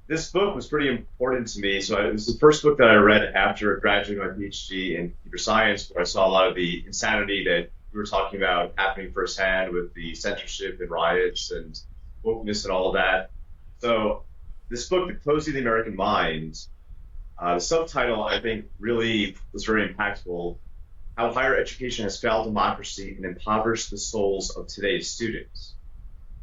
This book was pretty important to me. So it was the first book that I read after graduating my PhD in computer science, where I saw a lot of the insanity that we were talking about happening firsthand with the censorship and riots and wokeness and all of that. So this book, The Closing the American Mind, the subtitle I think really was very impactful. How higher education has failed democracy and impoverished the souls of today's students.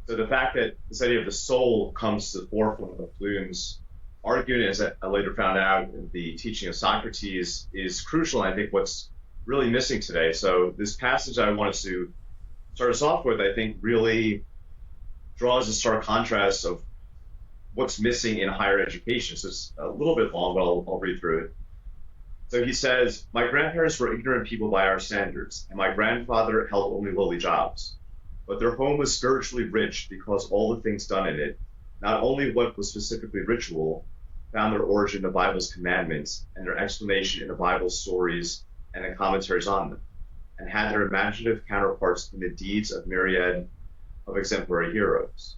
So the fact that this idea of the soul comes to the forefront of Bloom's argument, as I later found out, in the teaching of Socrates, is crucial. And I think what's really missing today. So this passage I wanted to start us off with, I think, really draws a stark contrast of what's missing in higher education. So it's a little bit long, but I'll read through it. So he says, my grandparents were ignorant people by our standards, and my grandfather held only lowly jobs. But their home was spiritually rich because all the things done in it, not only what was specifically ritual, found their origin in the Bible's commandments and their explanation in the Bible's stories and the commentaries on them, and had their imaginative counterparts in the deeds of myriad of exemplary heroes.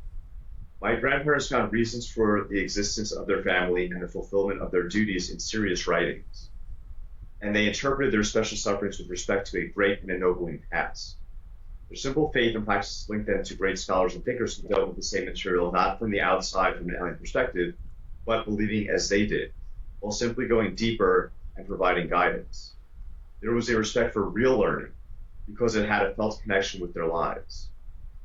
My grandparents found reasons for the existence of their family and the fulfillment of their duties in serious writings, and they interpreted their special sufferings with respect to a great and ennobling past. Their simple faith and practice linked them to great scholars and thinkers who dealt with the same material not from the outside, from an alien perspective, but believing as they did, while simply going deeper and providing guidance. There was a respect for real learning because it had a felt connection with their lives.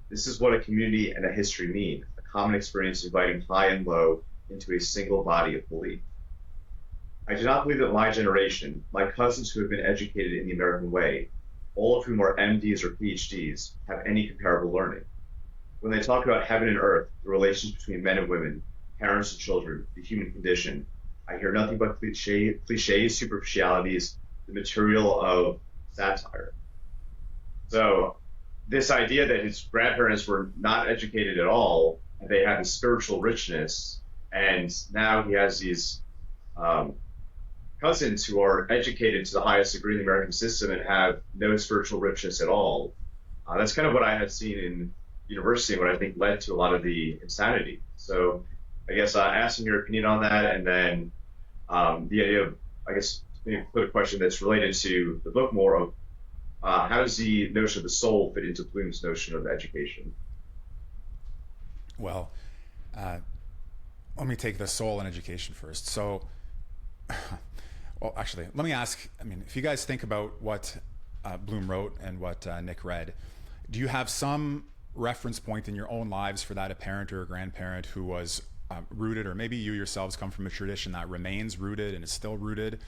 This is what a community and a history mean, a common experience inviting high and low into a single body of belief. I do not believe that my generation, my cousins who have been educated in the American way, all of whom are MDs or PhDs, have any comparable learning. When they talk about heaven and earth, the relations between men and women, parents and children, the human condition, I hear nothing but cliches, superficialities, the material of satire. So this idea that his grandparents were not educated at all, and they had this spiritual richness, and now he has these cousins who are educated to the highest degree in the American system and have no spiritual richness at all. That's kind of what I had seen in university, and what I think led to a lot of the insanity. So I guess asking your opinion on that, and then the idea of, I guess, maybe put a question that's related to the book more of how does the notion of the soul fit into Bloom's notion of education? Well, let me take the soul and education first. So, well, actually, let me ask. I mean, if you guys think about what Bloom wrote and what Nick read, do you have some reference point in your own lives for that a parent or a grandparent who was rooted, or maybe you yourselves come from a tradition that remains rooted and is still rooted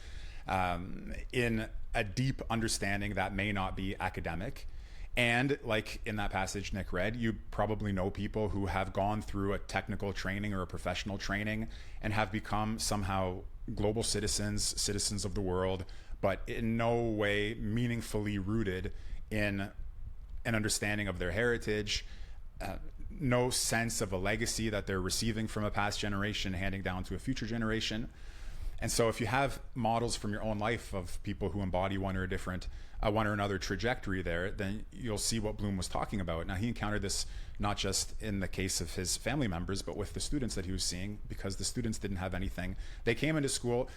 in a deep understanding that may not be academic? And like in that passage Nick read, you probably know people who have gone through a technical training or a professional training and have become somehow global citizens, citizens of the world, but in no way meaningfully rooted in an understanding of their heritage, no sense of a legacy that they're receiving from a past generation, handing down to a future generation. And so if you have models from your own life of people who embody one or another trajectory there, then you'll see what Bloom was talking about. Now, he encountered this not just in the case of his family members, but with the students that he was seeing, because the students didn't have anything. They came into school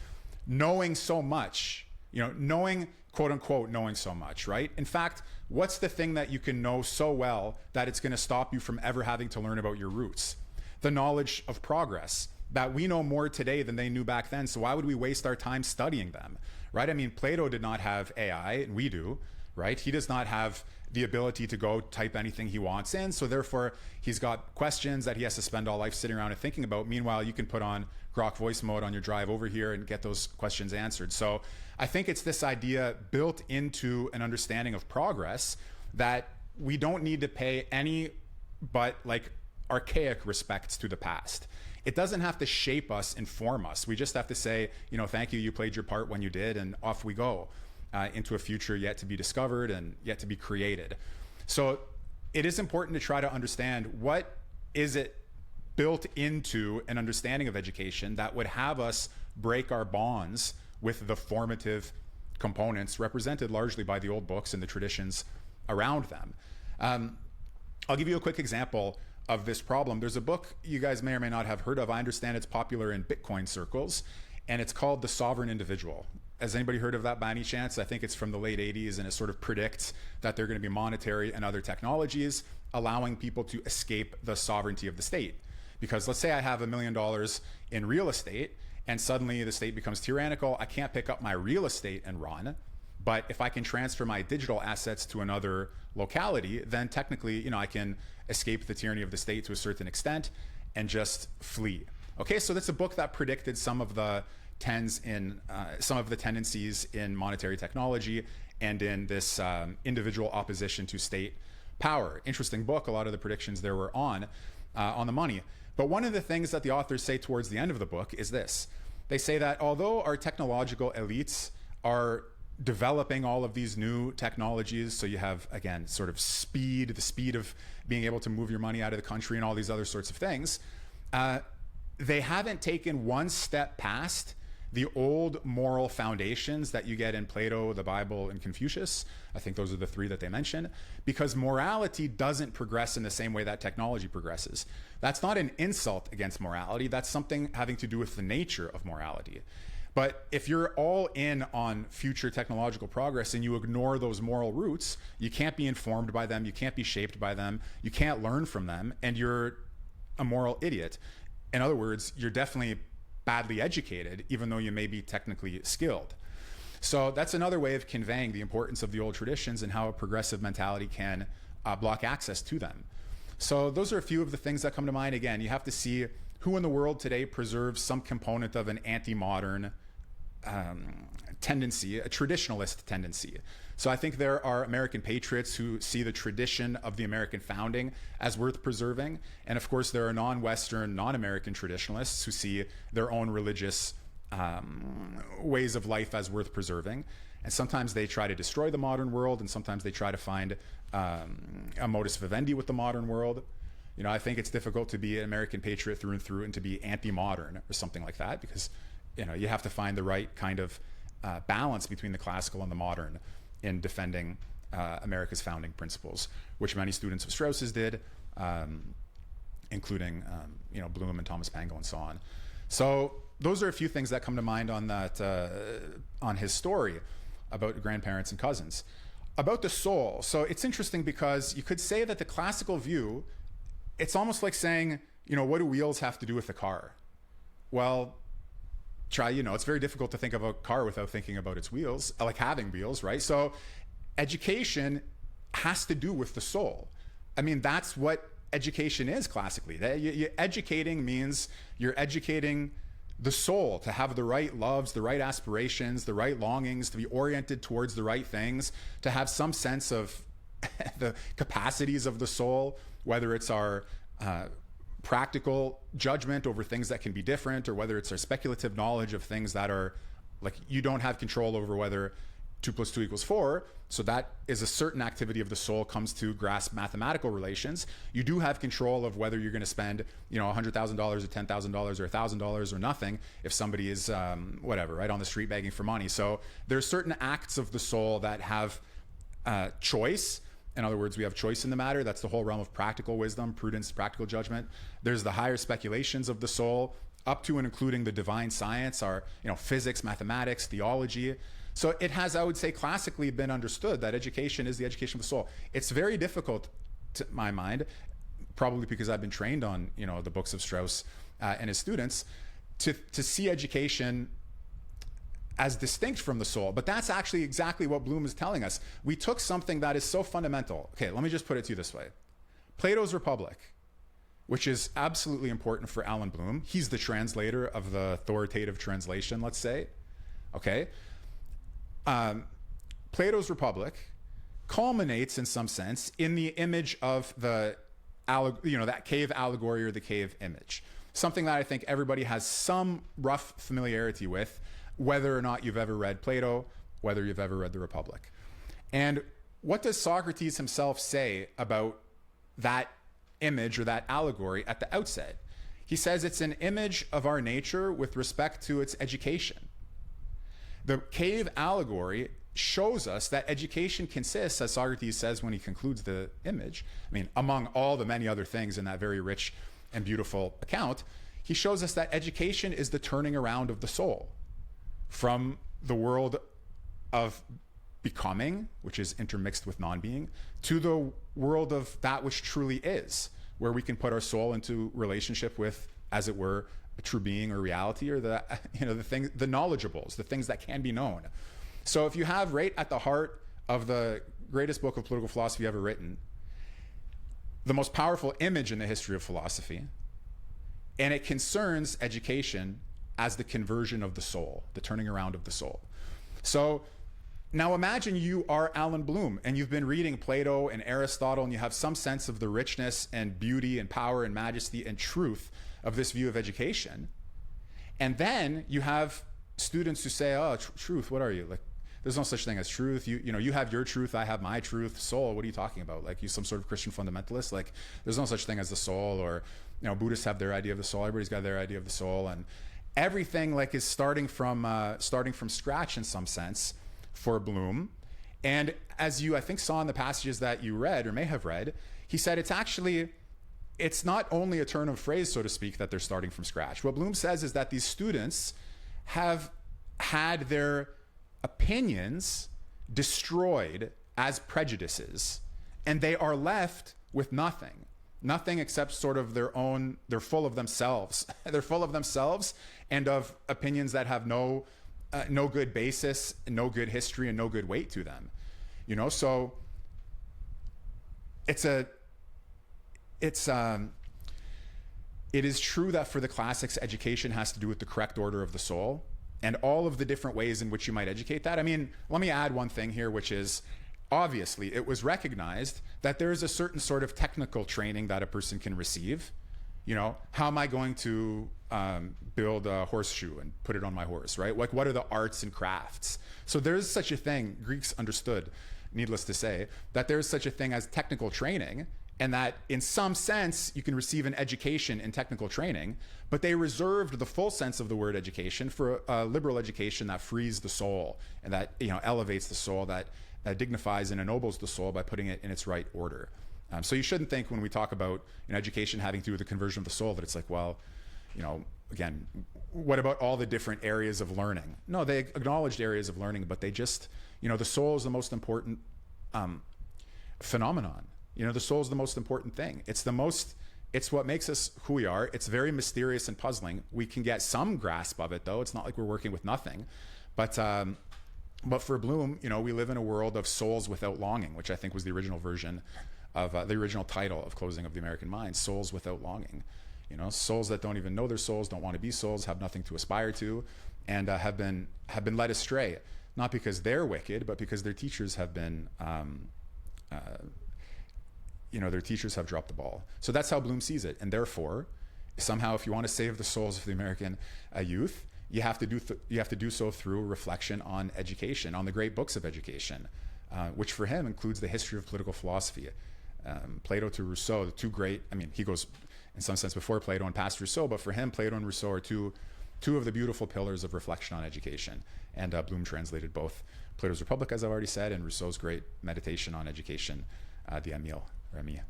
knowing so much, knowing, quote unquote, knowing so much, right? In fact, what's the thing that you can know so well that it's going to stop you from ever having to learn about your roots? The knowledge of progress, that we know more today than they knew back then. So why would we waste our time studying them, right? I mean, Plato did not have AI, and we do, right? He does not have the ability to go type anything he wants in. So therefore, he's got questions that he has to spend all life sitting around and thinking about. Meanwhile, you can put on Grok voice mode on your drive over here and get those questions answered. So I think it's this idea built into an understanding of progress that we don't need to pay any but like archaic respects to the past. It doesn't have to shape us, inform us. We just have to say, thank you, you played your part when you did, and off we go into a future yet to be discovered and yet to be created. So it is important to try to understand what is it built into an understanding of education that would have us break our bonds with the formative components represented largely by the old books and the traditions around them. I'll give you a quick example of this problem. There's a book you guys may or may not have heard of. I understand it's popular in Bitcoin circles, and it's called The Sovereign Individual. Has anybody heard of that by any chance? I think it's from the late 80s, and it sort of predicts that there are going to be monetary and other technologies allowing people to escape the sovereignty of the state. Because let's say I have $1 million in real estate, and suddenly the state becomes tyrannical. I can't pick up my real estate and run. But if I can transfer my digital assets to another locality, then technically, I can escape the tyranny of the state to a certain extent and just flee. Okay, so that's a book that predicted some of the tendencies in monetary technology and in this individual opposition to state power. Interesting book. A lot of the predictions there were on the money. But one of the things that the authors say towards the end of the book is this. They say that although our technological elites are developing all of these new technologies, so you have, again, sort of the speed of being able to move your money out of the country and all these other sorts of things, they haven't taken one step past the old moral foundations that you get in Plato, the Bible, and Confucius. I think those are the three that they mention, because morality doesn't progress in the same way that technology progresses. That's not an insult against morality. That's something having to do with the nature of morality. But if you're all in on future technological progress and you ignore those moral roots, you can't be informed by them, you can't be shaped by them, you can't learn from them, and you're a moral idiot. In other words, you're definitely badly educated, even though you may be technically skilled. So that's another way of conveying the importance of the old traditions and how a progressive mentality can block access to them. So those are a few of the things that come to mind. Again, you have to see who in the world today preserves some component of an anti-modern tendency, a traditionalist tendency. So I think there are American patriots who see the tradition of the American founding as worth preserving. And of course, there are non-Western, non-American traditionalists who see their own religious ways of life as worth preserving. And sometimes they try to destroy the modern world, and sometimes they try to find a modus vivendi with the modern world. I think it's difficult to be an American patriot through and through and to be anti-modern or something like that, because you have to find the right kind of balance between the classical and the modern in defending America's founding principles, which many students of Strauss's did, including Bloom and Thomas Pango and so on. So those are a few things that come to mind on that on his story about grandparents and cousins. About the soul, so it's interesting because you could say that the classical view, it's almost like saying, what do wheels have to do with the car? Well, it's very difficult to think of a car without thinking about its wheels, like having wheels, right? So education has to do with the soul. I mean, that's what education is classically. Educating means you're educating the soul to have the right loves, the right aspirations, the right longings, to be oriented towards the right things, to have some sense of the capacities of the soul, whether it's our practical judgment over things that can be different, or whether it's our speculative knowledge of things that are like, you don't have control over whether 2 + 2 = 4. So that is a certain activity of the soul, comes to grasp mathematical relations. You do have control of whether you're going to spend, $100,000 or $10,000 or $1,000 or nothing if somebody is right on the street begging for money. So there's certain acts of the soul that have choice. In other words, we have choice in the matter. That's the whole realm of practical wisdom, prudence, practical judgment. There's the higher speculations of the soul, up to and including the divine science, our physics, mathematics, theology. So it has, I would say, classically been understood that education is the education of the soul. It's very difficult, to my mind, probably because I've been trained on the books of Strauss and his students, to see education as distinct from the soul. But that's actually exactly what Bloom is telling us. We took something that is so fundamental. Okay, let me just put it to you this way. Plato's Republic, which is absolutely important for Allan Bloom. He's the translator of the authoritative translation, let's say. Okay. Plato's Republic culminates in some sense in the image of that cave allegory or the cave image. Something that I think everybody has some rough familiarity with, whether or not you've ever read Plato, whether you've ever read the Republic. And what does Socrates himself say about that image or that allegory at the outset? He says it's an image of our nature with respect to its education. The cave allegory shows us that education consists, as Socrates says when he concludes the image, I mean, among all the many other things in that very rich and beautiful account, he shows us that education is the turning around of the soul from the world of becoming, which is intermixed with non-being, to the world of that which truly is, where we can put our soul into relationship with, as it were, a true being or reality, or the the things, the knowledgeables, the things that can be known. So if you have right at the heart of the greatest book of political philosophy ever written, the most powerful image in the history of philosophy, and it concerns education as the conversion of the soul, the turning around of the soul. So now imagine you are Allan Bloom and you've been reading Plato and Aristotle, and you have some sense of the richness and beauty and power and majesty and truth of this view of education. And then you have students who say, oh, truth, what are you? Like, there's no such thing as truth. You have your truth, I have my truth. Soul, what are you talking about? Like, you some sort of Christian fundamentalist? Like, there's no such thing as the soul. Or, Buddhists have their idea of the soul. Everybody's got their idea of the soul, and everything like is starting from scratch in some sense for Bloom. And as you, I think, saw in the passages that you read or may have read, he said it's not only a turn of phrase, so to speak, that they're starting from scratch. What Bloom says is that these students have had their opinions destroyed as prejudices, and they are left with nothing except sort of their own. They're full of themselves. They're full of themselves and of opinions that have no good basis, no good history, and no good weight to them. So it is true that for the classics, education has to do with the correct order of the soul and all of the different ways in which you might educate that. I mean, let me add one thing here, which is, obviously, it was recognized that there is a certain sort of technical training that a person can receive. How am I going to build a horseshoe and put it on my horse, right? Like, what are the arts and crafts? So there's such a thing. Greeks understood, needless to say, that there's such a thing as technical training, and that in some sense you can receive an education in technical training, but they reserved the full sense of the word education for a liberal education that frees the soul and that elevates the soul, that dignifies and ennobles the soul by putting it in its right order. So you shouldn't think when we talk about education having to do with the conversion of the soul that it's like, well, again, what about all the different areas of learning? No, they acknowledged areas of learning, but they just, the soul is the most important phenomenon. The soul is the most important thing. It's what makes us who we are. It's very mysterious and puzzling. We can get some grasp of it, though. It's not like we're working with nothing. But for Bloom, we live in a world of souls without longing, which I think was the original version of the original title of Closing of the American Mind, Souls Without Longing. Souls that don't even know their souls, don't want to be souls, have nothing to aspire to, and have been led astray, not because they're wicked, but because their teachers have been their teachers have dropped the ball. So that's how Bloom sees it. And therefore, somehow, if you want to save the souls of the American youth, you have to do so through reflection on education, on the great books of education, which for him includes the history of political philosophy. Plato to Rousseau, the two great, he goes in some sense before Plato and past Rousseau, but for him, Plato and Rousseau are two of the beautiful pillars of reflection on education. And Bloom translated both Plato's Republic, as I've already said, and Rousseau's great meditation on education, the Emile. Remy.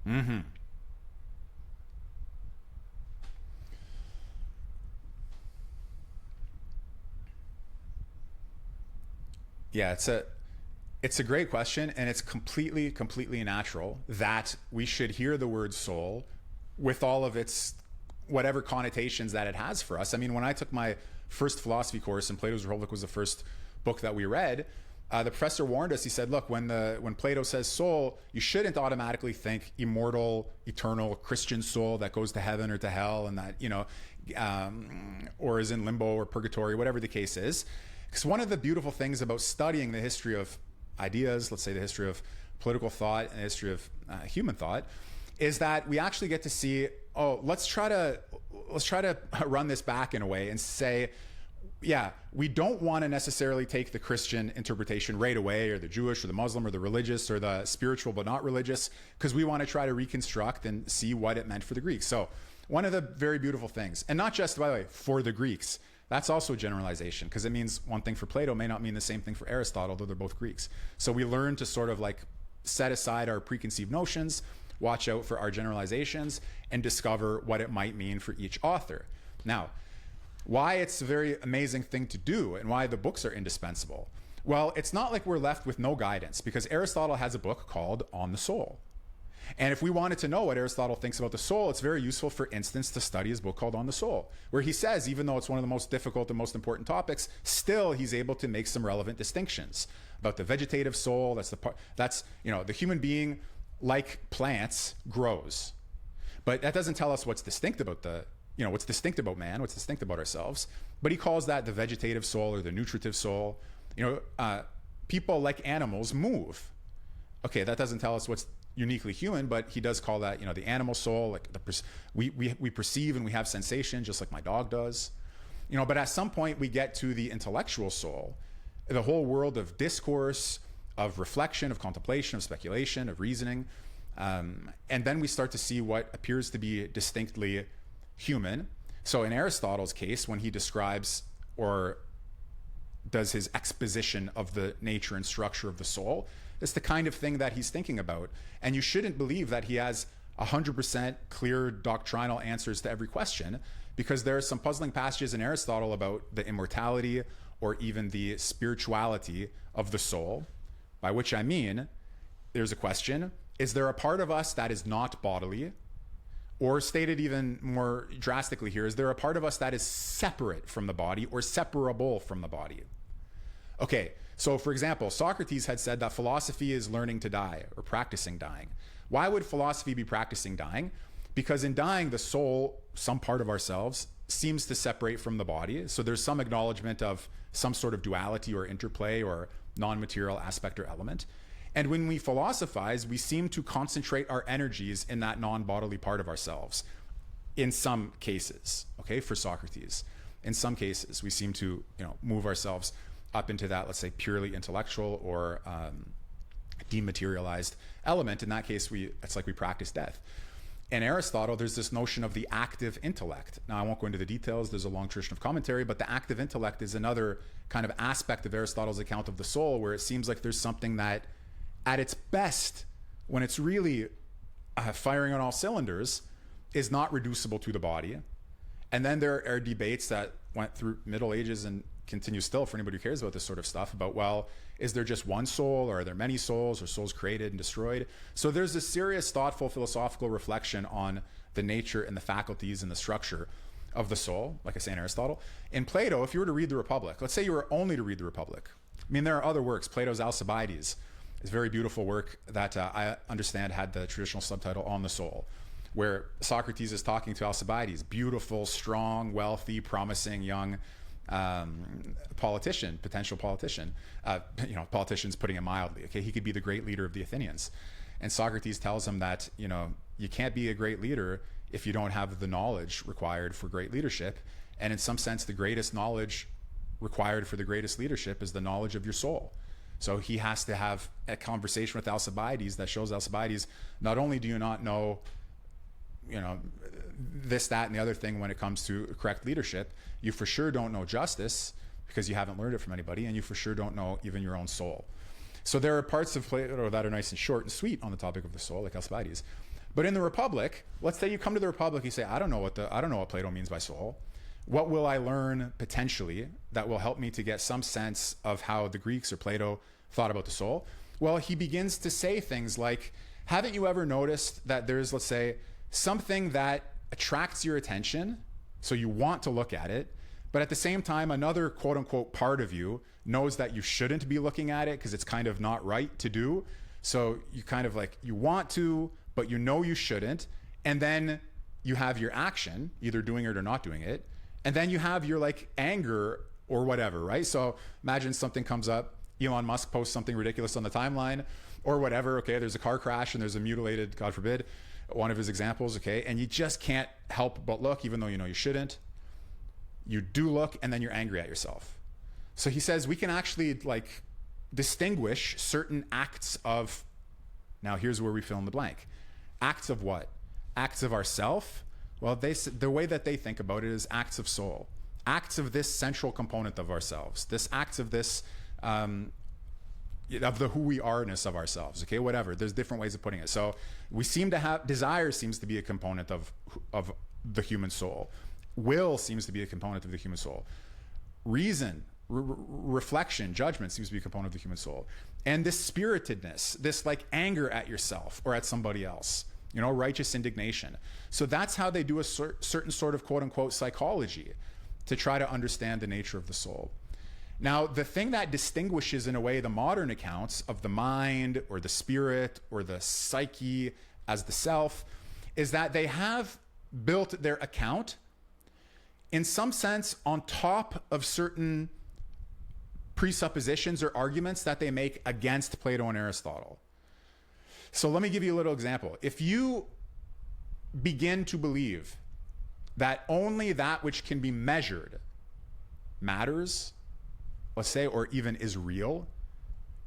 Mm-hmm. Yeah, it's a great question, and it's completely natural that we should hear the word soul with all of its whatever connotations that it has for us. When I took my first philosophy course, and Plato's Republic was the first book that we read, the professor warned us. He said, look, when Plato says soul, you shouldn't automatically think immortal, eternal Christian soul that goes to heaven or to hell and that, or is in limbo or purgatory, whatever the case is. Because one of the beautiful things about studying the history of ideas, let's say the history of political thought and the history of human thought, is that we actually get to see, oh, let's try to run this back in a way and say, yeah, we don't want to necessarily take the Christian interpretation right away, or the Jewish or the Muslim or the religious or the spiritual but not religious, because we want to try to reconstruct and see what it meant for the Greeks. So one of the very beautiful things, and not just, by the way, for the Greeks, that's also a generalization, because it means one thing for Plato may not mean the same thing for Aristotle, though they're both Greeks. So we learn to sort of like set aside our preconceived notions, watch out for our generalizations, and discover what it might mean for each author. Now, why it's a very amazing thing to do and why the books are indispensable. Well, it's not like we're left with no guidance, because Aristotle has a book called On the Soul. And if we wanted to know what Aristotle thinks about the soul, it's very useful, for instance, to study his book called On the Soul, where he says, even though it's one of the most difficult and most important topics, still he's able to make some relevant distinctions about the vegetative soul. That's the part, that's, you know, the human being, like plants, grows. But that doesn't tell us what's distinct about what's distinct about man, what's distinct about ourselves. But he calls that the vegetative soul or the nutritive soul. People, like animals, move. Okay, that doesn't tell us what's uniquely human, but he does call that, the animal soul. Like we perceive and we have sensation, just like my dog does. But at some point we get to the intellectual soul, the whole world of discourse, of reflection, of contemplation, of speculation, of reasoning. And then we start to see what appears to be distinctly human. So in Aristotle's case, when he describes or does his exposition of the nature and structure of the soul, it's the kind of thing that he's thinking about. And you shouldn't believe that he has 100% clear doctrinal answers to every question, because there are some puzzling passages in Aristotle about the immortality or even the spirituality of the soul, by which I mean, there's a question, is there a part of us that is not bodily? Or stated even more drastically here, is there a part of us that is separate from the body or separable from the body? Okay, so for example, Socrates had said that philosophy is learning to die or practicing dying. Why would philosophy be practicing dying? Because in dying, the soul, some part of ourselves, seems to separate from the body. So there's some acknowledgement of some sort of duality or interplay or non-material aspect or element. And when we philosophize, we seem to concentrate our energies in that non-bodily part of ourselves. In some cases, okay, for Socrates, in some cases, we seem to, move ourselves up into that, let's say, purely intellectual or dematerialized element. In that case, it's like we practice death. In Aristotle, there's this notion of the active intellect. Now, I won't go into the details. There's a long tradition of commentary, but the active intellect is another kind of aspect of Aristotle's account of the soul, where it seems like there's something that, at its best, when it's really firing on all cylinders, is not reducible to the body. And then there are debates that went through Middle Ages and continue still, for anybody who cares about this sort of stuff, about, well, is there just one soul, or are there many souls, or souls created and destroyed? So there's a serious, thoughtful, philosophical reflection on the nature and the faculties and the structure of the soul, like I say in Aristotle. In Plato, if you were to read the Republic, let's say you were only to read the Republic. I mean, there are other works. Plato's Alcibiades is a very beautiful work that I understand had the traditional subtitle On the Soul, where Socrates is talking to Alcibiades, beautiful, strong, wealthy, promising, young politician, potential politician. Politician's putting it mildly. Okay, he could be the great leader of the Athenians. And Socrates tells him that, you can't be a great leader if you don't have the knowledge required for great leadership. And in some sense, the greatest knowledge required for the greatest leadership is the knowledge of your soul. So he has to have a conversation with Alcibiades that shows Alcibiades, not only do you not know, this, that, and the other thing when it comes to correct leadership, you for sure don't know justice because you haven't learned it from anybody, and you for sure don't know even your own soul. So there are parts of Plato that are nice and short and sweet on the topic of the soul, like Alcibiades. But in the Republic, let's say you come to the Republic, you say, I don't know what Plato means by soul. What will I learn potentially that will help me to get some sense of how the Greeks or Plato thought about the soul? Well, he begins to say things like, haven't you ever noticed that there's, let's say, something that attracts your attention, so you want to look at it, but at the same time, another quote unquote part of you knows that you shouldn't be looking at it because it's kind of not right to do. So you kind of like, you want to, but you shouldn't. And then you have your action, either doing it or not doing it. And then you have your like anger or whatever, right? So imagine something comes up, Elon Musk posts something ridiculous on the timeline or whatever. Okay, there's a car crash and there's a mutilated, God forbid, one of his examples. Okay, and you just can't help but look, even though you know you shouldn't. You do look, and then you're angry at yourself. So he says we can actually like distinguish certain acts of, now here's where we fill in the blank. Acts of what? Acts of ourself? Well, the way that they think about it is acts of soul. Acts of this central component of ourselves. This acts of this, of the who we are-ness of ourselves. Okay, whatever. There's different ways of putting it. So we seem to have, desire seems to be a component of the human soul. Will seems to be a component of the human soul. Reason, reflection, judgment seems to be a component of the human soul. And this spiritedness, this like anger at yourself or at somebody else, you know, righteous indignation. So that's how they do a certain sort of quote unquote psychology to try to understand the nature of the soul. Now, the thing that distinguishes in a way the modern accounts of the mind or the spirit or the psyche as the self is that they have built their account in some sense on top of certain presuppositions or arguments that they make against Plato and Aristotle. So let me give you a little example. If you begin to believe that only that which can be measured matters, let's say, or even is real,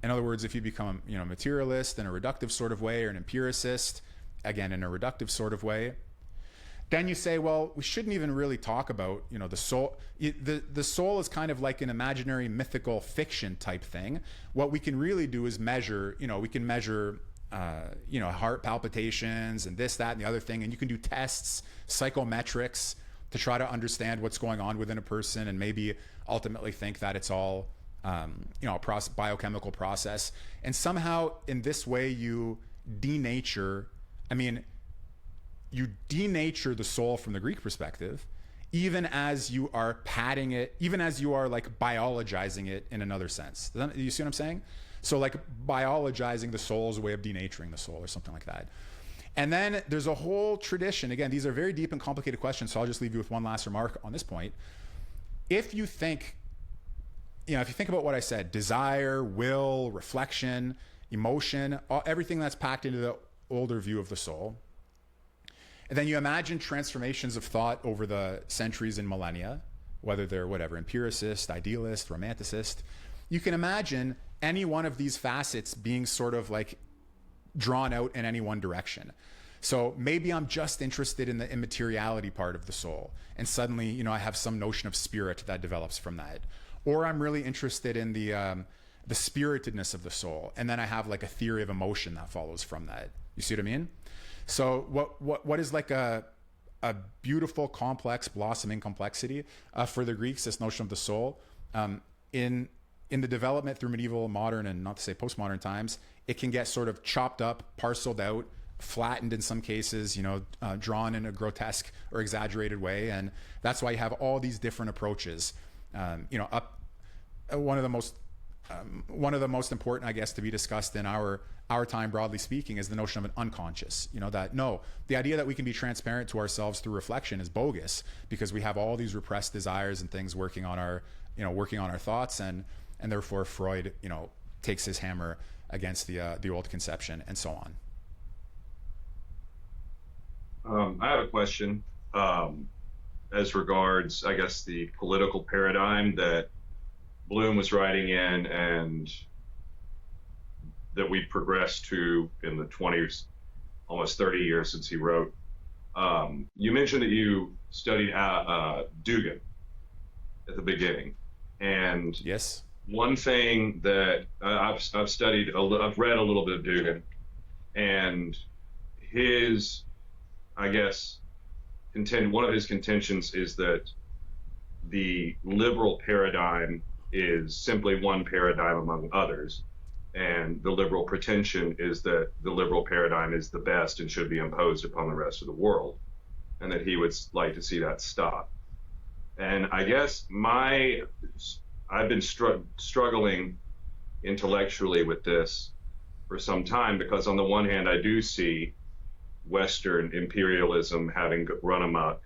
in other words, if you become, you know, materialist in a reductive sort of way or an empiricist, again, in a reductive sort of way, then you say, well, we shouldn't even really talk about, you know, the soul. The soul is kind of like an imaginary mythical fiction type thing. What we can really do is measure, you know, we can measure heart palpitations and this, that, and the other thing. And you can do tests, psychometrics to try to understand what's going on within a person and maybe ultimately think that it's all, a biochemical process. And somehow in this way you denature the soul from the Greek perspective, even as you are padding it, even as you are like biologizing it in another sense. You see what I'm saying? So like biologizing the soul is a way of denaturing the soul or something like that. And then there's a whole tradition. Again, these are very deep and complicated questions, so I'll just leave you with one last remark on this point. If you think about what I said, desire, will, reflection, emotion, everything that's packed into the older view of the soul, and then you imagine transformations of thought over the centuries and millennia, whether they're whatever, empiricist, idealist, romanticist, you can imagine any one of these facets being sort of like drawn out in any one direction. So maybe I'm just interested in the immateriality part of the soul, and suddenly, you know, I have some notion of spirit that develops from that. Or I'm really interested in the spiritedness of the soul, and then I have like a theory of emotion that follows from that. You see what I mean? So what is like a beautiful, complex, blossoming complexity for the Greeks, this notion of the soul, in the development through medieval, modern, and not to say postmodern times, it can get sort of chopped up, parceled out, flattened in some cases, you know, drawn in a grotesque or exaggerated way. And that's why you have all these different approaches. One of the most important, I guess, to be discussed in our time, broadly speaking, is the notion of an unconscious. You know, that the idea that we can be transparent to ourselves through reflection is bogus, because we have all these repressed desires and things working on our thoughts, and therefore Freud, you know, takes his hammer against the old conception and so on. I have a question as regards, I guess, the political paradigm that Bloom was writing in, and that we progressed to in the 20s, almost 30 years since he wrote. You mentioned that you studied Dugin at the beginning, and yes, one thing that I've read a little bit of Dugin, and his, I guess, one of his contentions is that the liberal paradigm is simply one paradigm among others, and the liberal pretension is that the liberal paradigm is the best and should be imposed upon the rest of the world, and that he would like to see that stop. And I guess I've been struggling intellectually with this for some time, because on the one hand I do see Western imperialism having run amok,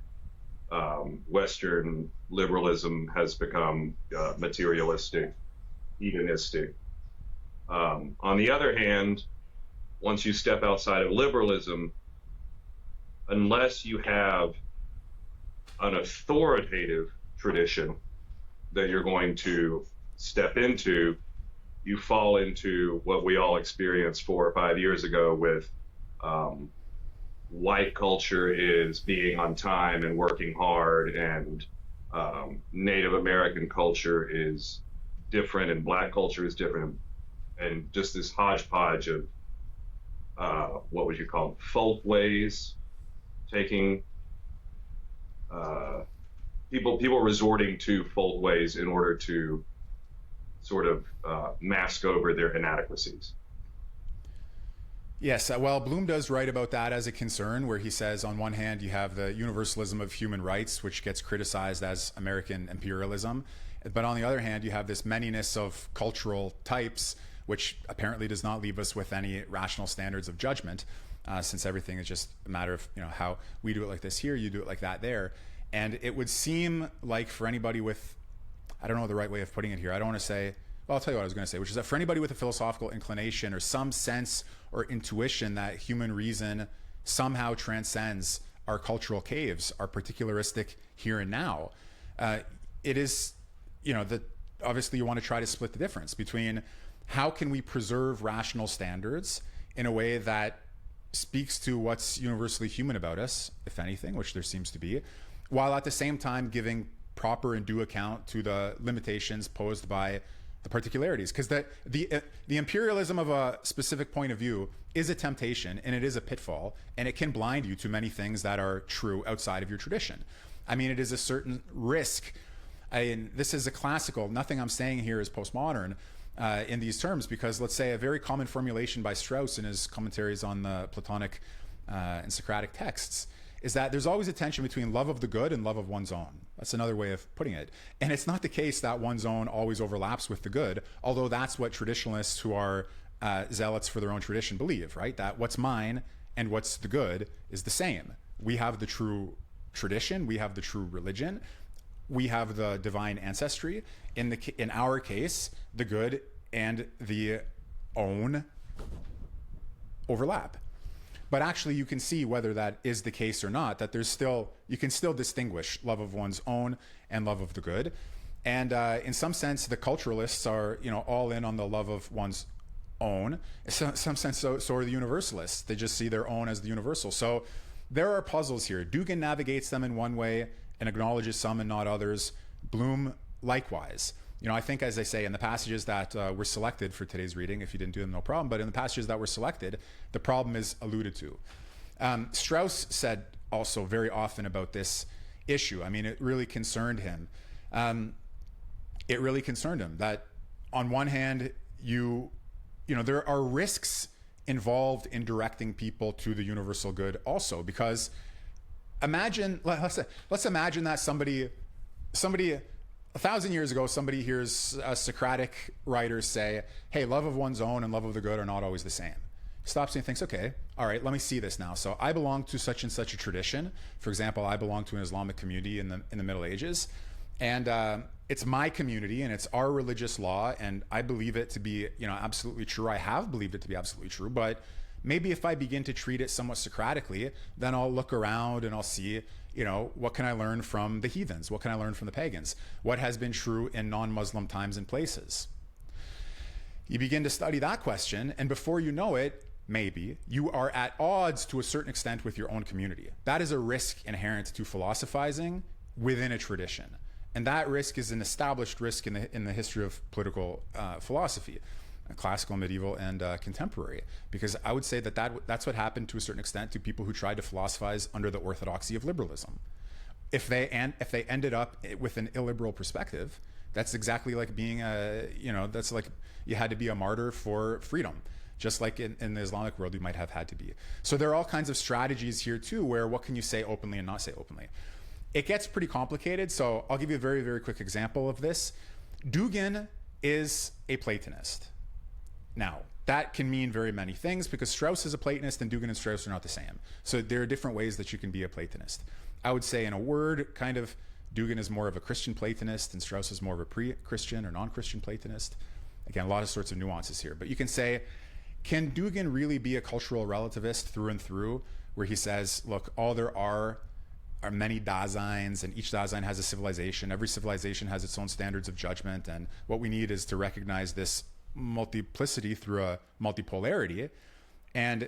Western liberalism has become materialistic, hedonistic. On the other hand, once you step outside of liberalism, unless you have an authoritative tradition that you're going to step into, you fall into what we all experienced 4 or 5 years ago with white culture is being on time and working hard, and Native American culture is different, and Black culture is different, and just this hodgepodge of what would you call them? Folk ways, taking people resorting to folk ways in order to sort of mask over their inadequacies. Yes, well, Bloom does write about that as a concern, where he says, on one hand, you have the universalism of human rights, which gets criticized as American imperialism. But on the other hand, you have this manyness of cultural types, which apparently does not leave us with any rational standards of judgment, since everything is just a matter of, how we do it like this here, you do it like that there. And it would seem like for anybody with, I don't know the right way of putting it here, I don't want to say, well, I'll tell you what I was going to say, which is that for anybody with a philosophical inclination or some sense or intuition that human reason somehow transcends our cultural caves, our particularistic here and now, it is, that obviously you want to try to split the difference between how can we preserve rational standards in a way that speaks to what's universally human about us, if anything, which there seems to be, while at the same time giving proper and due account to the limitations posed by the particularities, because the imperialism of a specific point of view is a temptation, and it is a pitfall, and it can blind you to many things that are true outside of your tradition. I mean, it is a certain risk. This is a classical, nothing I'm saying here is postmodern in these terms, because let's say a very common formulation by Strauss in his commentaries on the Platonic and Socratic texts is that there's always a tension between love of the good and love of one's own. That's another way of putting it. And it's not the case that one's own always overlaps with the good, although that's what traditionalists who are zealots for their own tradition believe, right? That what's mine and what's the good is the same. We have the true tradition, we have the true religion, we have the divine ancestry. In our case, the good and the own overlap. But actually, you can see whether that is the case or not, that you can still distinguish love of one's own and love of the good. And in some sense, the culturalists are, all in on the love of one's own. In some sense, so are the universalists. They just see their own as the universal. So there are puzzles here. Dugan navigates them in one way and acknowledges some and not others. Bloom likewise. I think, as I say, in the passages that were selected for today's reading, if you didn't do them, no problem, but in the passages that were selected, the problem is alluded to. Strauss said also very often about this issue. I mean, it really concerned him. That on one hand, there are risks involved in directing people to the universal good also, because let's imagine that somebody 1,000 years ago, somebody hears Socratic writers say, hey, love of one's own and love of the good are not always the same. Stops and thinks, okay, all right, let me see this now. So I belong to such and such a tradition. For example, I belong to an Islamic community in the Middle Ages. And it's my community and it's our religious law. And I believe it to be, absolutely true. I have believed it to be absolutely true. But maybe if I begin to treat it somewhat Socratically, then I'll look around and I'll see, what can I learn from the heathens? What can I learn from the pagans? What has been true in non-Muslim times and places? You begin to study that question, and before you know it, maybe, you are at odds to a certain extent with your own community. That is a risk inherent to philosophizing within a tradition. And that risk is an established risk in the history of political philosophy, classical, medieval, and contemporary. Because I would say that's what happened to a certain extent to people who tried to philosophize under the orthodoxy of liberalism. If they ended up with an illiberal perspective, that's exactly like being that's like you had to be a martyr for freedom. Just like in the Islamic world, you might have had to be. So there are all kinds of strategies here too, where what can you say openly and not say openly? It gets pretty complicated, so I'll give you a very, very quick example of this. Dugan is a Platonist. Now, that can mean very many things because Strauss is a Platonist and Dugan and Strauss are not the same. So there are different ways that you can be a Platonist. I would say in a word, kind of, Dugin is more of a Christian Platonist and Strauss is more of a pre-Christian or non-Christian Platonist. Again, a lot of sorts of nuances here. But you can say, can Dugin really be a cultural relativist through and through, where he says, look, all there are many Daseins, and each Dasein has a civilization. Every civilization has its own standards of judgment, and what we need is to recognize this multiplicity through a multipolarity, and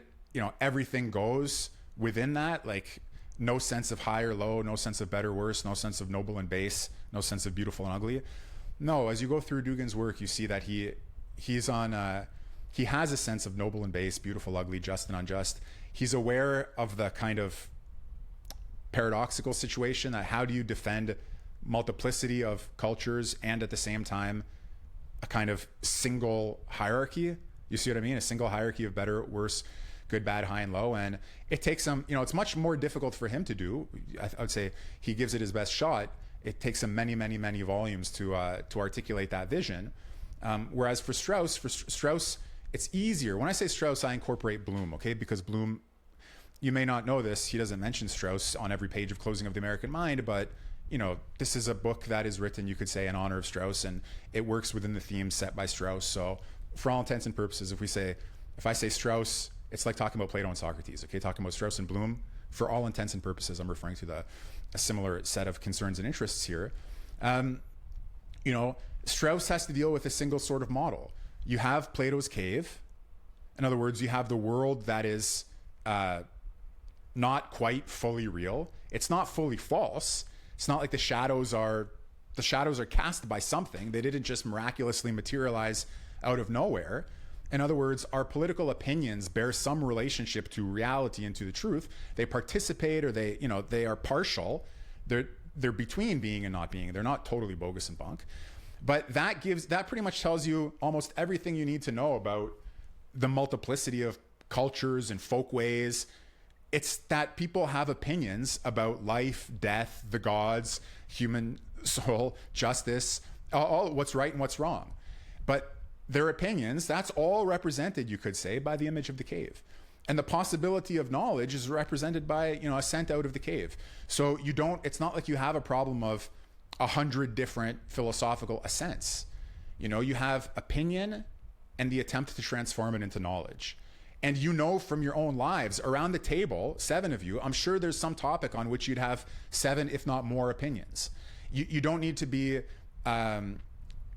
everything goes within that, like no sense of high or low, no sense of better, worse, no sense of noble and base, no sense of beautiful and ugly. No, as you go through Dugin's work, you see that he has a sense of noble and base, beautiful, ugly, just and unjust. He's aware of the kind of paradoxical situation that how do you defend multiplicity of cultures and at the same time a kind of single hierarchy? You see what I mean? A single hierarchy of better, worse, good, bad, high, and low. And it takes him, it's much more difficult for him to do. I would say he gives it his best shot. It takes him many, many, many volumes to articulate that vision. Whereas for Strauss, it's easier. When I say Strauss, I incorporate Bloom, okay? Because Bloom, you may not know this, he doesn't mention Strauss on every page of Closing of the American Mind, but this is a book that is written, you could say, in honor of Strauss, and it works within the theme set by Strauss. So for all intents and purposes, if I say Strauss, it's like talking about Plato and Socrates, okay? Talking about Strauss and Bloom, for all intents and purposes, I'm referring to a similar set of concerns and interests here. Strauss has to deal with a single sort of model. You have Plato's cave. In other words, you have the world that is not quite fully real. It's not fully false. It's not like the shadows are cast by something. They didn't just miraculously materialize out of nowhere. In other words, our political opinions bear some relationship to reality and to the truth. They participate, or they are partial. They're between being and not being. They're not totally bogus and bunk. But that pretty much tells you almost everything you need to know about the multiplicity of cultures and folkways. It's that people have opinions about life, death, the gods, human soul, justice, all what's right and what's wrong. But their opinions, that's all represented, you could say, by the image of the cave. And the possibility of knowledge is represented by, ascent out of the cave. So it's not like you have a problem of 100 different philosophical ascents. You have opinion and the attempt to transform it into knowledge. And from your own lives, around the table, 7 of you, I'm sure there's some topic on which you'd have 7, if not more, opinions. You don't need to be,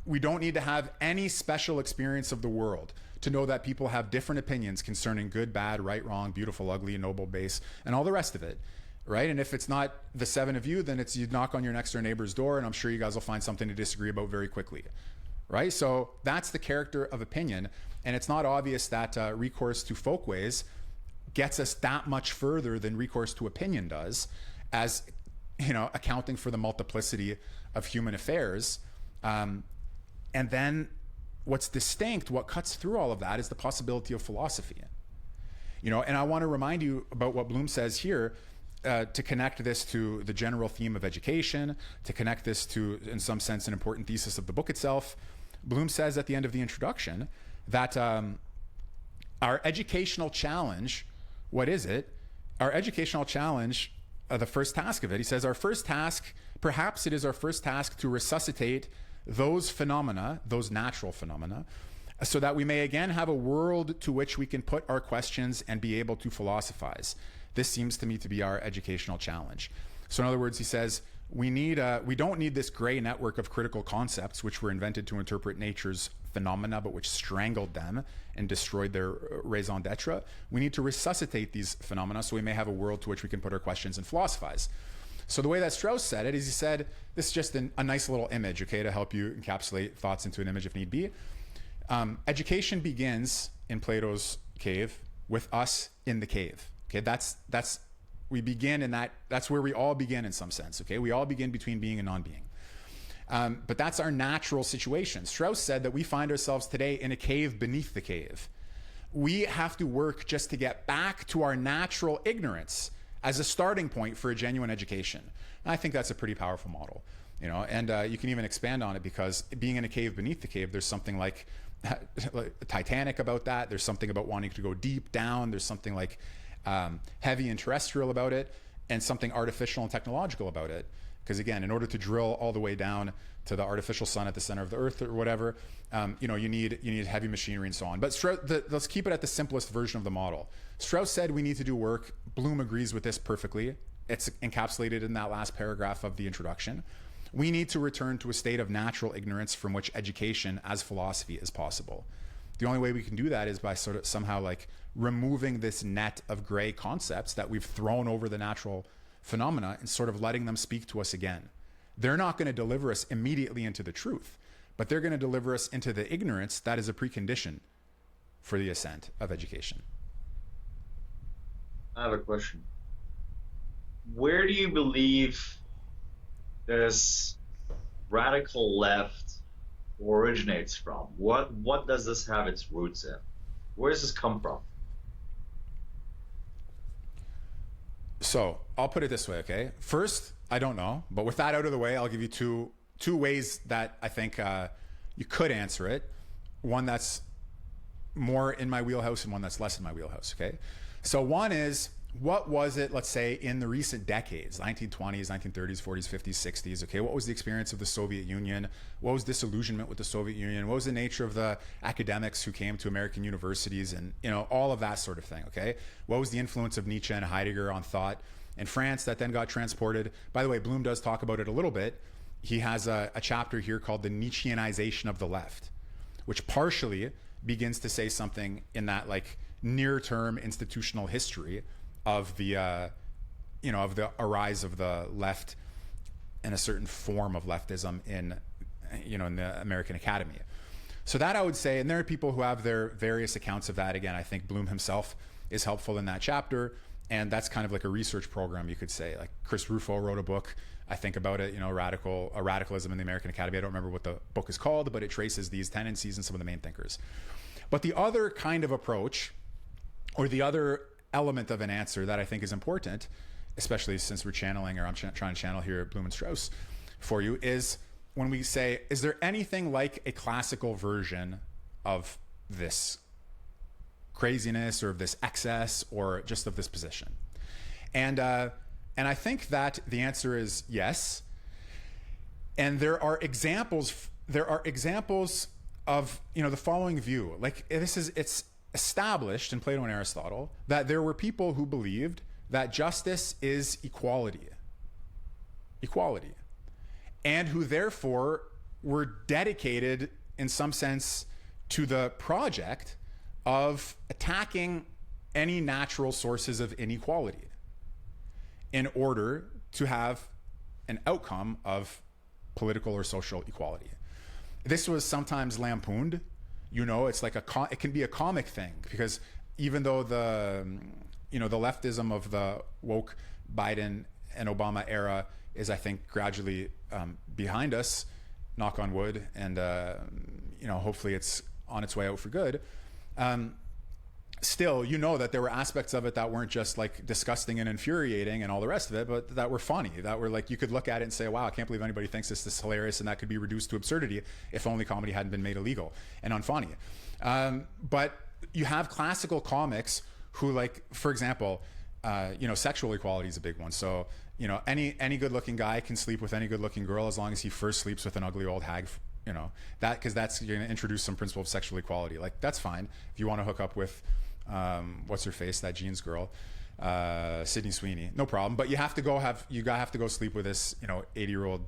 we don't need to have any special experience of the world to know that people have different opinions concerning good, bad, right, wrong, beautiful, ugly, noble, base, and all the rest of it, right? And if it's not the 7 of you, then you knock on your next door neighbor's door, and I'm sure you guys will find something to disagree about very quickly, right? So that's the character of opinion, and it's not obvious that recourse to folkways gets us that much further than recourse to opinion does, as accounting for the multiplicity of human affairs. And then what's distinct, what cuts through all of that, is the possibility of philosophy. And I want to remind you about what Bloom says here, to connect this to the general theme of education, to connect this to, in some sense, an important thesis of the book itself. Bloom says at the end of the introduction that our educational challenge, what is it? Our educational challenge, the first task of it, he says, perhaps it is our first task to resuscitate those phenomena, those natural phenomena, so that we may again have a world to which we can put our questions and be able to philosophize. This seems to me to be our educational challenge. So in other words, he says, we don't need this gray network of critical concepts which were invented to interpret nature's phenomena, but which strangled them and destroyed their raison d'etre. We need to resuscitate these phenomena so we may have a world to which we can put our questions and philosophize. So the way that Strauss said it is, he said, this is just a nice little image, okay, to help you encapsulate thoughts into an image if need be. Education begins in Plato's cave with us in the cave. Okay, we begin in that. That's where we all begin in some sense. Okay, we all begin between being and non-being. But that's our natural situation. Strauss said that we find ourselves today in a cave beneath the cave. We have to work just to get back to our natural ignorance as a starting point for a genuine education. And I think that's a pretty powerful model, and you can even expand on it, because being in a cave beneath the cave, there's something like Titanic about that. There's something about wanting to go deep down. There's something like heavy and terrestrial about it. and something artificial and technological about it. Because again, in order to drill all the way down to the artificial sun at the center of the earth or whatever, you need heavy machinery and so on. But let's keep it at the simplest version of the model. Strauss said we need to do work. Bloom agrees with this perfectly. It's encapsulated in that last paragraph of the introduction. We need to return to a state of natural ignorance from which education as philosophy is possible. The only way we can do that is by sort of somehow like removing this net of gray concepts that we've thrown over the natural phenomena and sort of letting them speak to us again. They're not going to deliver us immediately into the truth, but they're going to deliver us into the ignorance that is a precondition for the ascent of education. I have a question. Where do you believe this radical left originates from? What does this have its roots in? Where does this come from? So I'll put it this way, okay? First, I don't know, but with that out of the way, I'll give you two ways that I think you could answer it. One that's more in my wheelhouse and one that's less in my wheelhouse, okay? So one is, what was it, let's say, in the recent decades, 1920s, 1930s, 40s, 50s, 60s, okay? What was the experience of the Soviet Union? What was disillusionment with the Soviet Union? What was the nature of the academics who came to American universities and, all of that sort of thing, okay? What was the influence of Nietzsche and Heidegger on thought in France that then got transported? By the way, Bloom does talk about it a little bit. He has a chapter here called The Nietzscheanization of the Left, which partially begins to say something in that like near-term institutional history of the of the arise of the left and a certain form of leftism in the American Academy. So that I would say, and there are people who have their various accounts of that. Again, I think Bloom himself is helpful in that chapter, and that's kind of like a research program, you could say. Like Chris Rufo wrote a book, I think, about it, radicalism in the American Academy. I don't remember what the book is called, but it traces these tendencies and some of the main thinkers. But the other kind of approach, or the other element of an answer that I think is important, especially since we're channeling, or I'm trying to channel here Bloom and Strauss for you, is when we say, is there anything like a classical version of this craziness or of this excess or just of this position? And I think that the answer is yes. And there are examples of the following view. Like it's established in Plato and Aristotle that there were people who believed that justice is equality, and who therefore were dedicated in some sense to the project of attacking any natural sources of inequality in order to have an outcome of political or social equality. This was sometimes lampooned. It's like it can be a comic thing, because even though the leftism of the woke Biden and Obama era is, I think, gradually behind us, knock on wood, and hopefully it's on its way out for good. Still, that there were aspects of it that weren't just like disgusting and infuriating and all the rest of it, but that were funny, that were like, you could look at it and say, wow, I can't believe anybody thinks this is hilarious, and that could be reduced to absurdity if only comedy hadn't been made illegal and unfunny. But you have classical comics who, like, for example, sexual equality is a big one. So, any good-looking guy can sleep with any good-looking girl as long as he first sleeps with an ugly old hag, because that's you're going to introduce some principle of sexual equality. Like, that's fine if you want to hook up with what's her face, that jeans girl, Sydney Sweeney, no problem. But you have to go sleep with this 80-year-old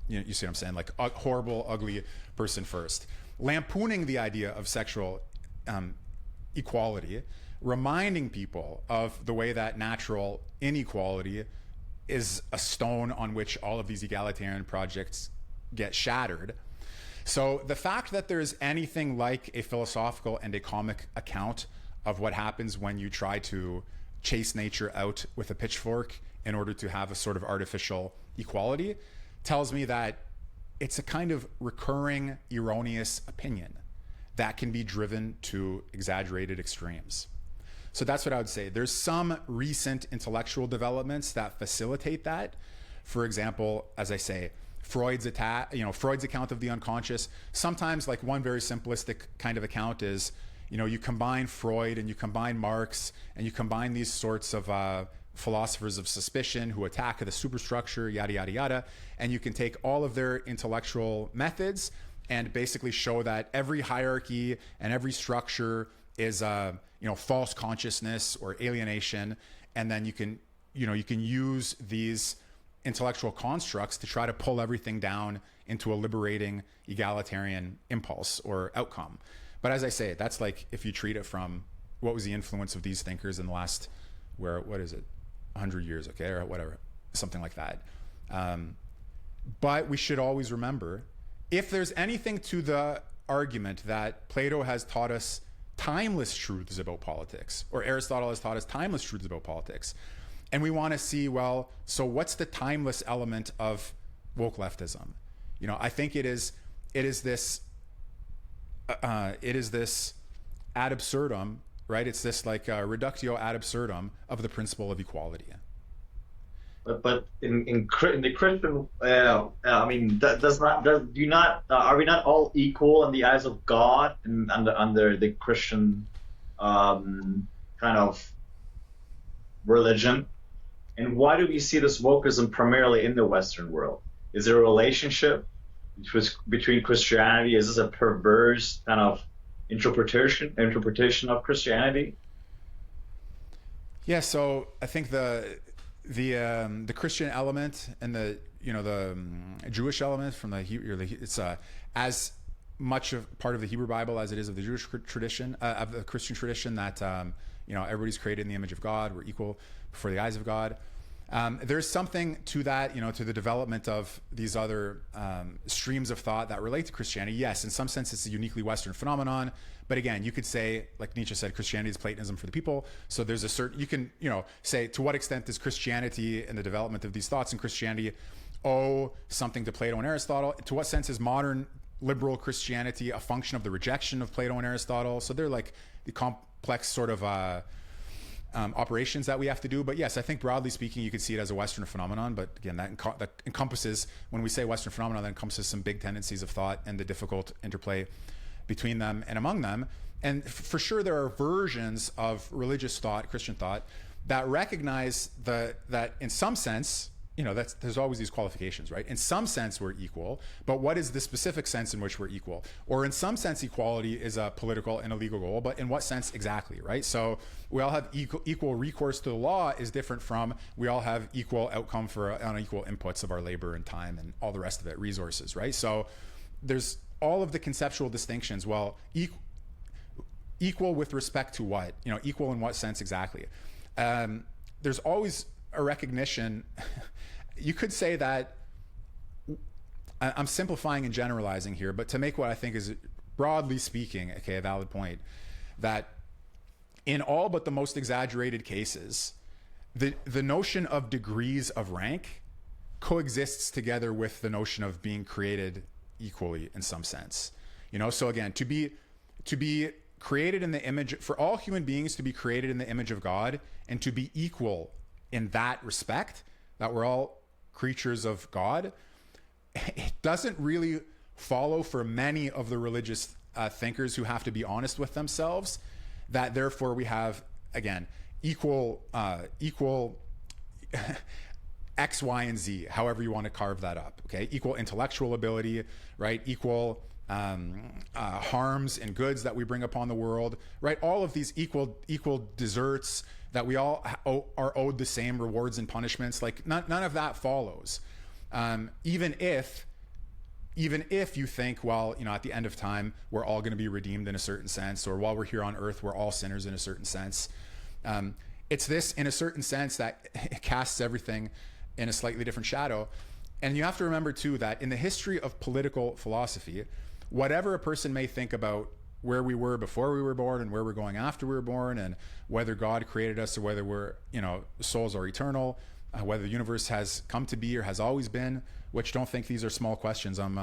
you see what I'm saying, like a horrible, ugly person first. Lampooning the idea of sexual equality, reminding people of the way that natural inequality is a stone on which all of these egalitarian projects get shattered. So the fact that there's anything like a philosophical and a comic account of what happens when you try to chase nature out with a pitchfork in order to have a sort of artificial equality tells me that it's a kind of recurring erroneous opinion that can be driven to exaggerated extremes. So that's what I would say. There's some recent intellectual developments that facilitate that. For example, as I say, Freud's account of the unconscious. Sometimes, like, one very simplistic kind of account is, you combine Freud and you combine Marx and you combine these sorts of philosophers of suspicion who attack the superstructure, yada, yada, yada. And you can take all of their intellectual methods and basically show that every hierarchy and every structure is false consciousness or alienation. And then you can use these intellectual constructs to try to pull everything down into a liberating egalitarian impulse or outcome. But as I say, that's like if you treat it from what was the influence of these thinkers in the last, 100 years, okay, or whatever, something like that. But we should always remember, if there's anything to the argument that Plato has taught us timeless truths about politics, or Aristotle has taught us timeless truths about politics, and we want to see, well, so what's the timeless element of woke leftism? I think it is this ad absurdum, right? It's this like reductio ad absurdum of the principle of equality. But in the Christian, I mean, are we not all equal in the eyes of God and under the Christian kind of religion? And why do we see this wokeism primarily in the Western world? Is there a relationship between Christianity? Is this a perverse kind of interpretation of Christianity? Yeah, so I think the Christian element and the Jewish element from the Hebrew, it's as much of part of the Hebrew Bible as it is of the Jewish tradition, of the Christian tradition, that everybody's created in the image of God. We're equal before the eyes of God. There's something to that, to the development of these other streams of thought that relate to Christianity. Yes, in some sense, it's a uniquely Western phenomenon. But again, you could say, like Nietzsche said, Christianity is Platonism for the people. So there's a certain, you can, say, to what extent does Christianity and the development of these thoughts in Christianity owe something to Plato and Aristotle? To what sense is modern liberal Christianity a function of the rejection of Plato and Aristotle? So they're like the complex sort of operations that we have to do. But yes, I think broadly speaking, you could see it as a Western phenomenon. But again, that encompasses, when we say Western phenomenon, that encompasses some big tendencies of thought and the difficult interplay between them and among them. And for sure, there are versions of religious thought, Christian thought, that recognize that in some sense, there's always these qualifications, right? In some sense, we're equal, but what is the specific sense in which we're equal? Or in some sense, equality is a political and a legal goal, but in what sense exactly, right? So we all have equal recourse to the law is different from we all have equal outcome for unequal inputs of our labor and time and all the rest of it, resources, right? So there's all of the conceptual distinctions. Well, equal with respect to what? Equal in what sense exactly? There's always a recognition. You could say that, I'm simplifying and generalizing here, but to make what I think is, broadly speaking, okay, a valid point, that in all but the most exaggerated cases, the notion of degrees of rank coexists together with the notion of being created equally in some sense. So again, to be created in the image, for all human beings to be created in the image of God and to be equal in that respect, that we're all creatures of God, it doesn't really follow for many of the religious thinkers who have to be honest with themselves that therefore we have, again, equal X, Y, and Z, however you want to carve that up, okay? Equal intellectual ability, right? Equal harms and goods that we bring upon the world, right? All of these equal deserts, that we all are owed the same rewards and punishments. Like none of that follows. Even if you think, well, at the end of time, we're all going to be redeemed in a certain sense, or while we're here on earth, we're all sinners in a certain sense. It's this, in a certain sense, that casts everything in a slightly different shadow. And you have to remember too, that in the history of political philosophy, whatever a person may think about where we were before we were born and where we're going after we were born, and whether God created us or whether we're, souls are eternal, whether the universe has come to be or has always been, which don't think these are small questions. I'm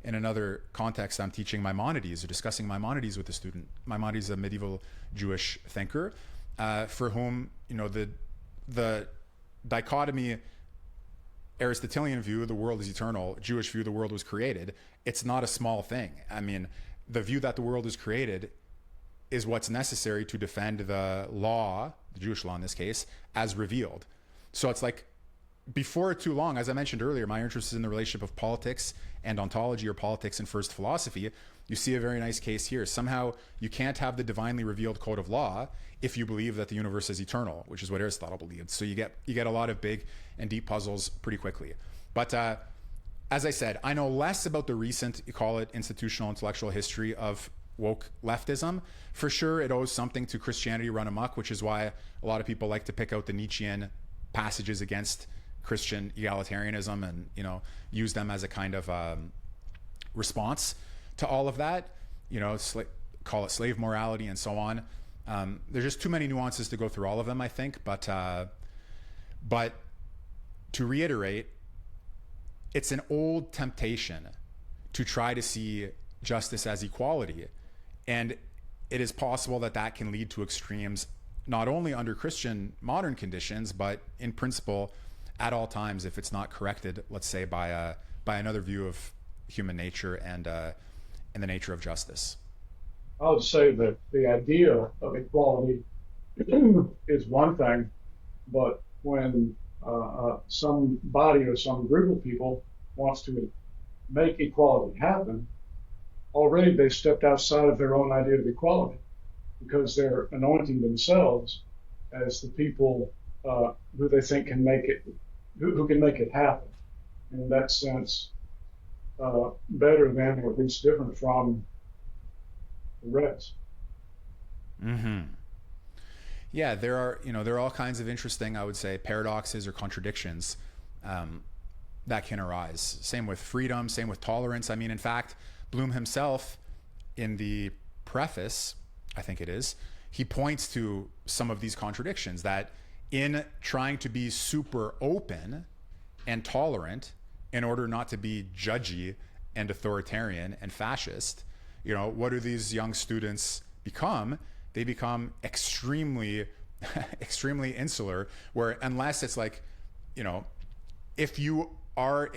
in another context, I'm teaching Maimonides or discussing Maimonides with a student. Maimonides is a medieval Jewish thinker for whom, the dichotomy, Aristotelian view, the world is eternal, Jewish view, the world was created. It's not a small thing. I mean, the view that the world is created is what's necessary to defend the law the Jewish law in this case, as revealed. So it's like, before too long, as I mentioned earlier, my interest is in the relationship of politics and ontology, or politics and first philosophy. You see a very nice case here. Somehow you can't have the divinely revealed code of law if you believe that the universe is eternal, which is what Aristotle believed. So you get a lot of big and deep puzzles pretty quickly. But as I said, I know less about the recent, you call it, institutional intellectual history of woke leftism. For sure, it owes something to Christianity run amok, which is why a lot of people like to pick out the Nietzschean passages against Christian egalitarianism and, you know, use them as a kind of response to all of that. You know, call it slave morality and so on. There's just too many nuances to go through all of them, I think. But to reiterate, it's an old temptation to try to see justice as equality, and it is possible that that can lead to extremes, not only under Christian modern conditions, but in principle at all times if it's not corrected, let's say, by another view of human nature and the nature of justice. I would say that the idea of equality is one thing, but when somebody or some group of people wants to make equality happen, already they've stepped outside of their own idea of equality, because they're anointing themselves as the people who they think can make it, who can make it happen. And in that sense, better than, or at least different from, the rest. Mm-hmm. Yeah, there are all kinds of interesting, I would say, paradoxes or contradictions that can arise. Same with freedom, same with tolerance. I mean, in fact, Bloom himself, in the preface, I think it is, he points to some of these contradictions, that in trying to be super open and tolerant in order not to be judgy and authoritarian and fascist, you know, what do these young students become? They become extremely insular, where unless it's like, you know, if you are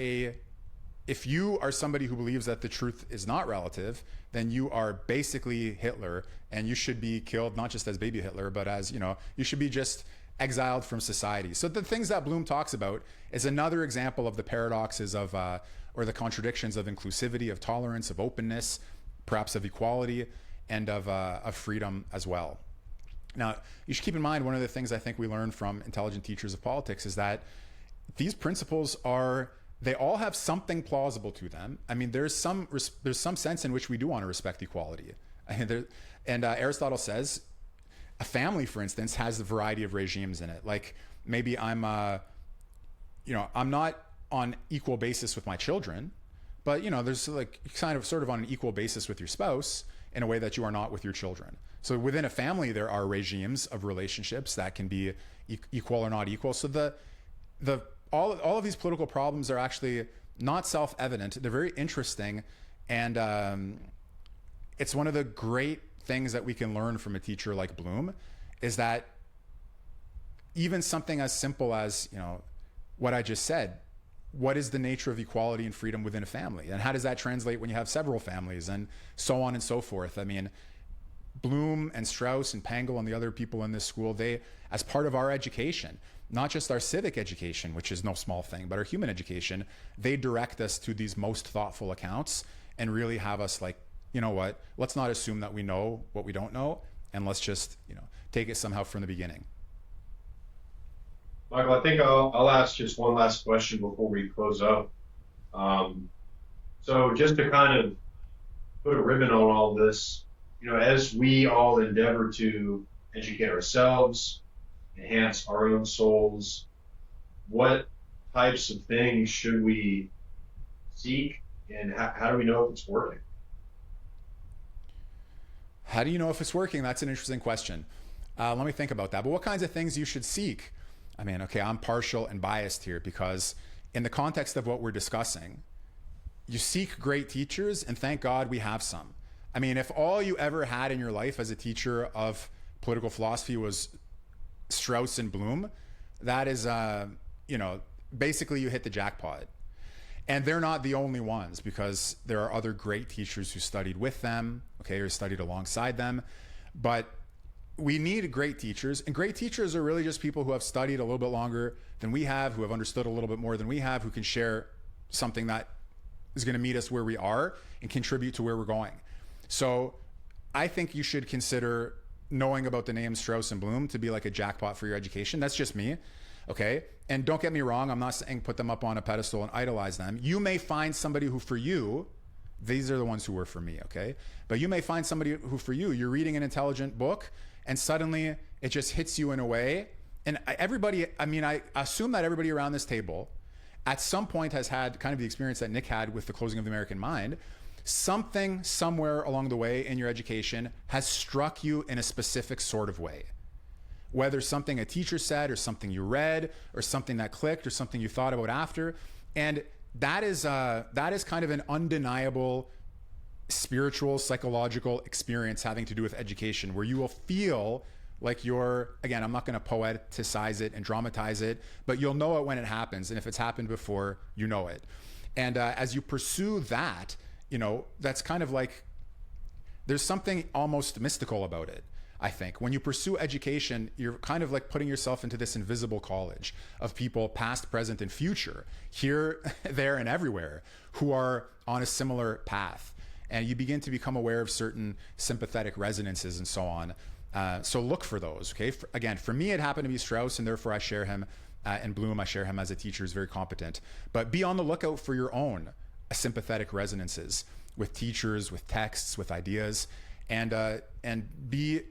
somebody who believes that the truth is not relative, then you are basically Hitler, and you should be killed, not just as baby Hitler, but as, you know, you should be just exiled from society. So the things that Bloom talks about is another example of the paradoxes of, or the contradictions of inclusivity, of tolerance, of openness, perhaps of equality, and of freedom as well. Now, you should keep in mind, one of the things I think we learn from intelligent teachers of politics is that these principles they all have something plausible to them. I mean, there's some sense in which we do want to respect equality. And Aristotle says a family, for instance, has a variety of regimes in it. Like, maybe I'm not on equal basis with my children, but, you know, there's like sort of on an equal basis with your spouse in a way that you are not with your children. So within a family, there are regimes of relationships that can be equal or not equal. So all of these political problems are actually not self-evident. They're very interesting, and it's one of the great things that we can learn from a teacher like Bloom, is that even something as simple as, you know, what I just said, what is the nature of equality and freedom within a family, and how does that translate when you have several families, and so on and so forth. I mean, Bloom and Strauss and Pangl and the other people in this school, they, as part of our education, not just our civic education, which is no small thing, but our human education, they direct us to these most thoughtful accounts and really have us like, you know what, let's not assume that we know what we don't know, and let's just, you know, take it somehow from the beginning. Michael, I think I'll ask just one last question before we close up. So just to kind of put a ribbon on all this, you know, as we all endeavor to educate ourselves, enhance our own souls, what types of things should we seek, and how do we know if it's working? How do you know if it's working? That's an interesting question. Let me think about that. But what kinds of things you should seek? I mean, okay, I'm partial and biased here, because in the context of what we're discussing, you seek great teachers, and thank God we have some. I mean, if all you ever had in your life as a teacher of political philosophy was Strauss and Bloom, that is, you know, basically you hit the jackpot. And they're not the only ones, because there are other great teachers who studied with them, okay, or studied alongside them. But we need great teachers, and great teachers are really just people who have studied a little bit longer than we have, who have understood a little bit more than we have, who can share something that is going to meet us where we are and contribute to where we're going. So I think you should consider knowing about the names Strauss and Bloom to be like a jackpot for your education. That's just me. Okay. And don't get me wrong. I'm not saying put them up on a pedestal and idolize them. You may find somebody who for you, these are the ones who were for me. Okay. But you may find somebody who for you, you're reading an intelligent book and suddenly it just hits you in a way. And everybody, I mean, I assume that everybody around this table at some point has had kind of the experience that Nick had with the closing of the American Mind. Something somewhere along the way in your education has struck you in a specific sort of way. Whether something a teacher said or something you read or something that clicked or something you thought about after. And that is kind of an undeniable spiritual, psychological experience having to do with education, where you will feel like you're, again, I'm not going to poeticize it and dramatize it, but you'll know it when it happens. And if it's happened before, you know it. And as you pursue that, you know, that's kind of like, there's something almost mystical about it, I think. When you pursue education, you're kind of like putting yourself into this invisible college of people past, present, and future, here, there, and everywhere, who are on a similar path. And you begin to become aware of certain sympathetic resonances and so on. So look for those, okay? Again, for me, it happened to be Strauss, and therefore I share him, and Bloom, I share him as a teacher, is very competent. But be on the lookout for your own sympathetic resonances with teachers, with texts, with ideas, and be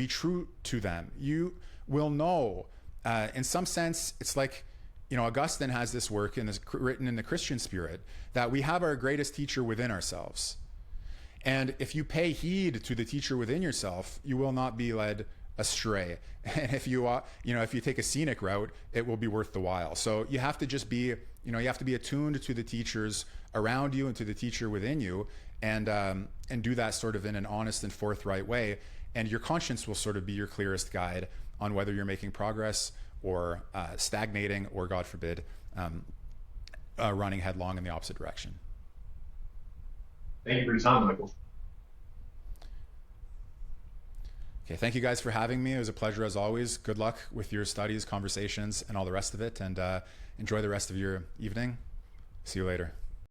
true to them. You will know, in some sense, it's like, you know, Augustine has this work written in the Christian spirit, that we have our greatest teacher within ourselves. And if you pay heed to the teacher within yourself, you will not be led astray. And if you take a scenic route, it will be worth the while. So you have to just be, you have to be attuned to the teachers around you and to the teacher within you, and do that sort of in an honest and forthright way. And your conscience will sort of be your clearest guide on whether you're making progress or stagnating, or God forbid, running headlong in the opposite direction. Thank you for your time, Michael. Okay, thank you guys for having me. It was a pleasure as always. Good luck with your studies, conversations, and all the rest of it, and enjoy the rest of your evening. See you later.